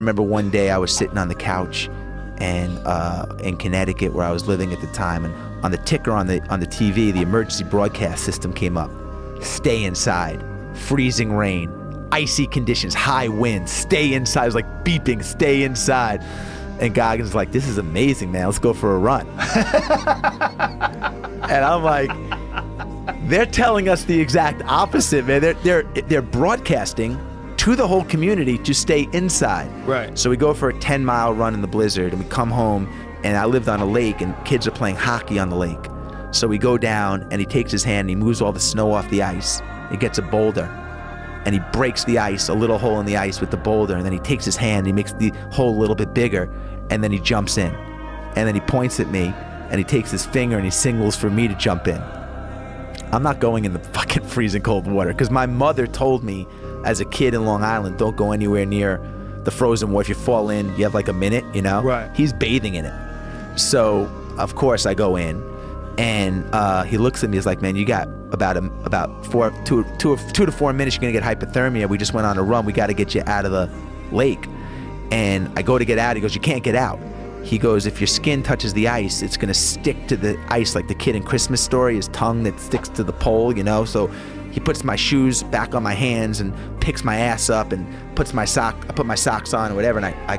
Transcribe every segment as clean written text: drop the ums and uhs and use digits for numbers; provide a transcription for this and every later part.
Remember one day I was sitting on the couch and in Connecticut where I was living at the time, and on the ticker on the TV, the emergency broadcast system came up. Stay inside, freezing rain, icy conditions, high winds, stay inside. It was like beeping, stay inside. And Goggins was like, this is amazing, man, let's go for a run. And I'm like, they're telling us the exact opposite, man. They're broadcasting to the whole community to stay inside. Right. So we go for a 10-mile run in the blizzard, and we come home, and I lived on a lake, and kids are playing hockey on the lake. So we go down, and he takes his hand, and he moves all the snow off the ice. He gets a boulder, and he breaks the ice, a little hole in the ice with the boulder, and then he takes his hand, he makes the hole a little bit bigger, and then he jumps in. And then he points at me, and he takes his finger, and he signals for me to jump in. I'm not going in the fucking freezing cold water, because my mother told me as a kid in Long Island, don't go anywhere near the frozen water. If you fall in, you have like a minute, you know? Right. He's bathing in it. So, of course, I go in, and he looks at me, he's like, man, you got about 2 to 4 minutes, you're gonna get hypothermia. We just went on a run, we gotta get you out of the lake. And I go to get out, he goes, you can't get out. He goes, if your skin touches the ice, it's gonna stick to the ice like the kid in Christmas Story, his tongue that sticks to the pole, you know? So he puts my shoes back on my hands and picks my ass up and I put my socks on or whatever, and I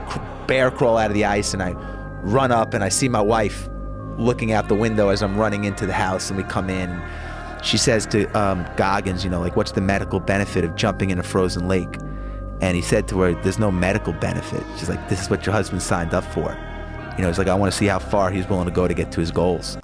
bear crawl out of the ice, and I run up, and I see my wife looking out the window as I'm running into the house, and we come in. She says to Goggins, you know, like, what's the medical benefit of jumping in a frozen lake? And he said to her, there's no medical benefit. She's like, this is what your husband signed up for. You know, he's like, I want to see how far he's willing to go to get to his goals.